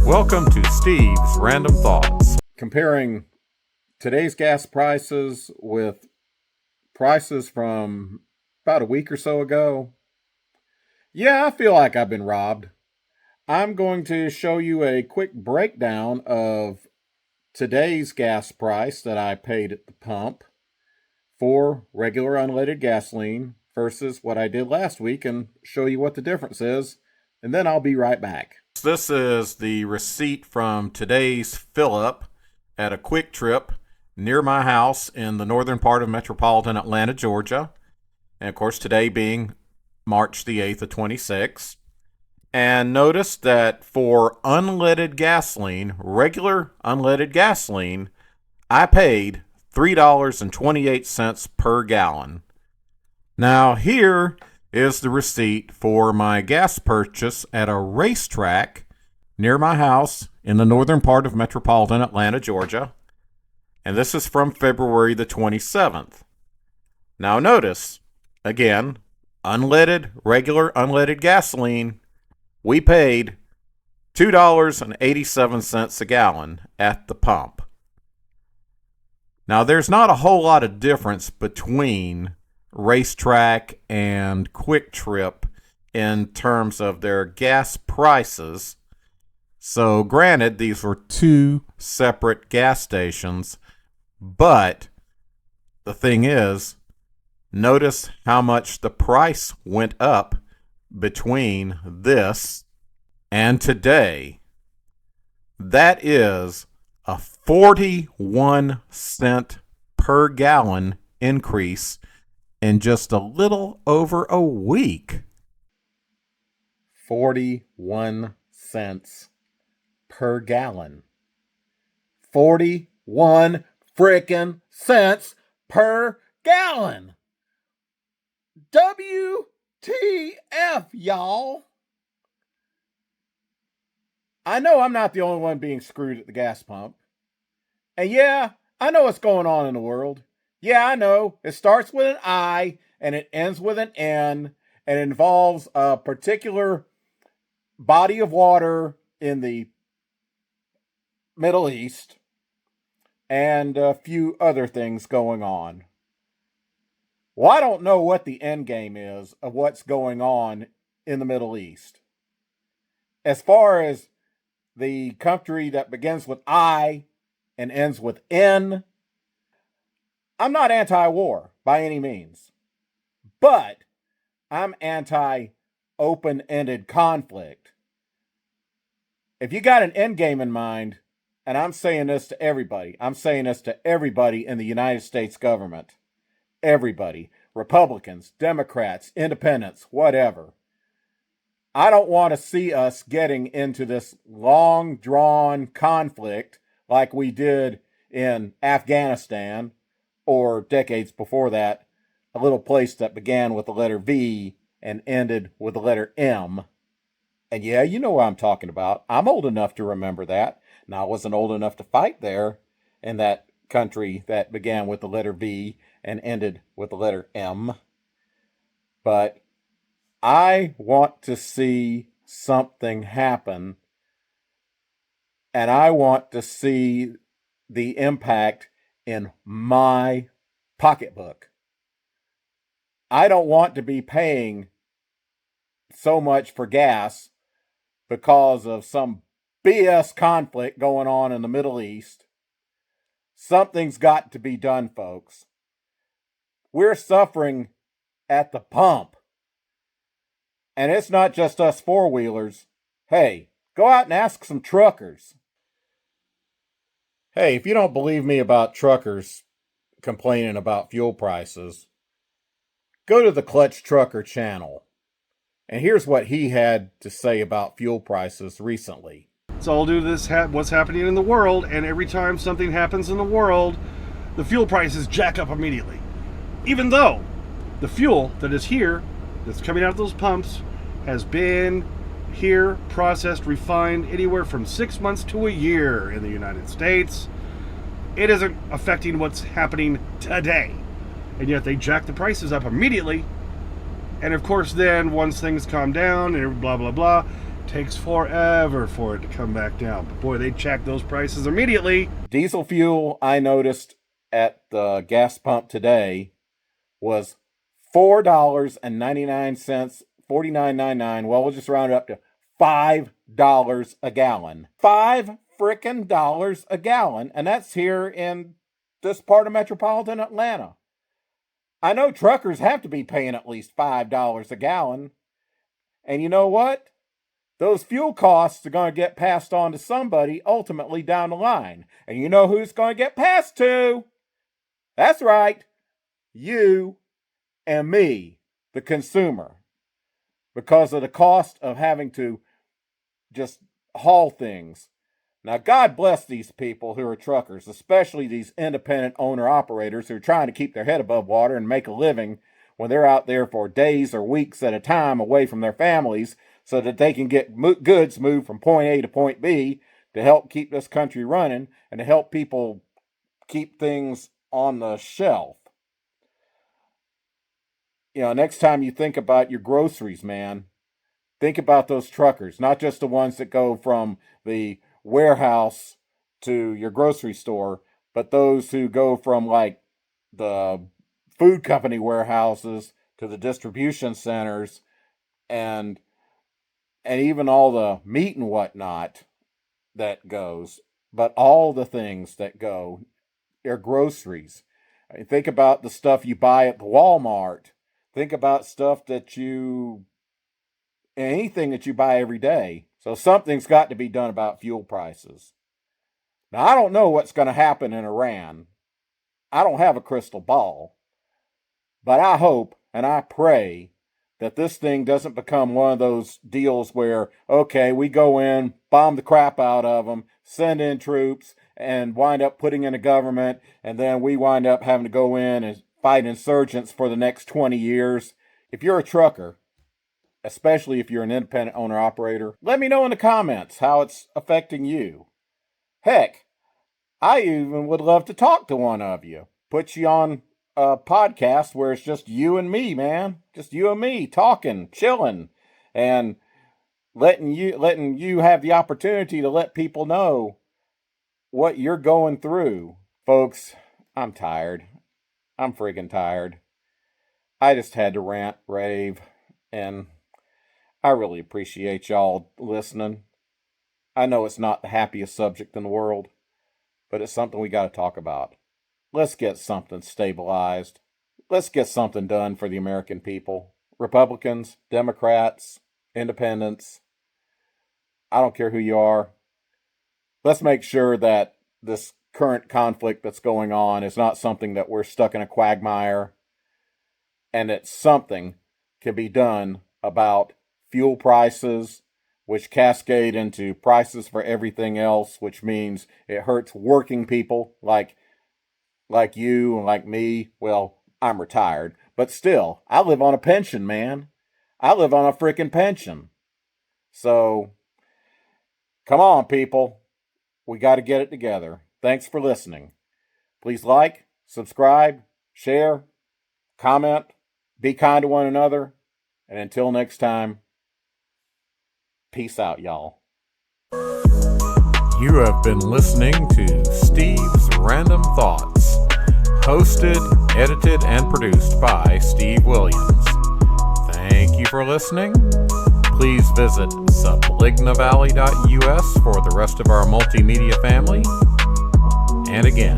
Welcome to Steve's Random Thoughts. Comparing today's gas prices with prices from about a week or so ago. Yeah, I feel like I've been robbed. I'm going to show you a quick breakdown of today's gas price that I paid at the pump for regular unleaded gasoline versus what I did last week and show you what the difference is, and then I'll be right back. This is the receipt from today's fill-up at a quick trip near my house in the northern part of metropolitan Atlanta, Georgia. And of course, today being March the 8th of 26. And notice that for unleaded gasoline, regular unleaded gasoline, I paid $3.28 per gallon. Now here is the receipt for my gas purchase at a racetrack near my house in the northern part of metropolitan Atlanta, Georgia. And this is from February the 27th. Now notice, again, regular unleaded gasoline, we paid $2.87 a gallon at the pump. Now there's not a whole lot of difference between racetrack and quick trip in terms of their gas prices. So granted, these were two separate gas stations, but the thing is, notice how much the price went up between this and today. That is a 41 cent per gallon increase in just a little over a week. 41 cents per gallon. 41 frickin' cents per gallon. WTF, y'all. I know I'm not the only one being screwed at the gas pump. And yeah, I know what's going on in the world. Yeah, I know. It starts with an I and it ends with an N, and it involves a particular body of water in the Middle East and a few other things going on. Well, I don't know what the end game is of what's going on in the Middle East. As far as the country that begins with I and ends with N, I'm not anti-war by any means, but I'm anti-open-ended conflict. If you got an end game in mind, and I'm saying this to everybody in the United States government, everybody, Republicans, Democrats, Independents, whatever. I don't want to see us getting into this long-drawn conflict like we did in Afghanistan, or decades before that, a little place that began with the letter V and ended with the letter M. And yeah, you know what I'm talking about. I'm old enough to remember that. Now, I wasn't old enough to fight there in that country that began with the letter V and ended with the letter M. But I want to see something happen, and I want to see the impact in my pocketbook. I don't want to be paying so much for gas because of some BS conflict going on in the Middle East. Something's got to be done, folks. We're suffering at the pump. And it's not just us four-wheelers. Hey, go out and ask some truckers. Hey, if you don't believe me about truckers complaining about fuel prices, go to the Clutch Trucker channel. And here's what he had to say about fuel prices recently. It's all due to this what's happening in the world, and every time something happens in the world, the fuel prices jack up immediately. Even though the fuel that is here, that's coming out of those pumps, has been here, processed, refined, anywhere from 6 months to a year in the United States. It isn't affecting what's happening today. And yet they jack the prices up immediately. And of course then, once things calm down and blah, blah, blah, Takes forever for it to come back down. But boy, they check those prices immediately. Diesel fuel, I noticed at the gas pump today, was $4.99, $49.99. Well, we'll just round it up to $5 a gallon. $5 a gallon, and that's here in this part of metropolitan Atlanta. I know truckers have to be paying at least $5 a gallon. And you know what? Those fuel costs are going to get passed on to somebody ultimately down the line. And you know who's going to get passed to? That's right. You and me, the consumer. Because of the cost of having to just haul things. Now, God bless these people who are truckers, especially these independent owner-operators who are trying to keep their head above water and make a living when they're out there for days or weeks at a time away from their families so that they can get goods moved from point A to point B to help keep this country running and to help people keep things on the shelf. You know, next time you think about your groceries, man, think about those truckers, not just the ones that go from the warehouse to your grocery store, but those who go from like the food company warehouses to the distribution centers and even all the meat and whatnot that goes, but all the things that go are groceries. I mean, think about the stuff you buy at the Walmart. Think about stuff that anything that you buy every day. So something's got to be done about fuel prices. Now, I don't know what's going to happen in Iran. I don't have a crystal ball. But I hope and I pray that this thing doesn't become one of those deals where, okay, we go in, bomb the crap out of them, send in troops, and wind up putting in a government, and then we wind up having to go in and fight insurgents for the next 20 years. If you're a trucker, especially if you're an independent owner-operator, let me know in the comments how it's affecting you. Heck, I even would love to talk to one of you. Put you on a podcast where it's just you and me, man. Just you and me talking, chilling, and letting you have the opportunity to let people know what you're going through. Folks, I'm tired. I'm freaking tired. I just had to rant, rave, and I really appreciate y'all listening. I know it's not the happiest subject in the world, but it's something we got to talk about. Let's get something stabilized. Let's get something done for the American people. Republicans, Democrats, Independents. I don't care who you are. Let's make sure that this current conflict that's going on is not something that we're stuck in a quagmire, and that something can be done about fuel prices, which cascade into prices for everything else, which means it hurts working people like you and like me. Well, I'm retired, but still, I live on a pension, man. I live on a freaking pension. So, come on, people. We got to get it together. Thanks for listening. Please like, subscribe, share, comment, be kind to one another, and until next time, peace out, y'all. You have been listening to Steve's Random Thoughts, hosted, edited, and produced by Steve Williams. Thank you for listening. Please visit sublignavalley.us for the rest of our multimedia family. And again,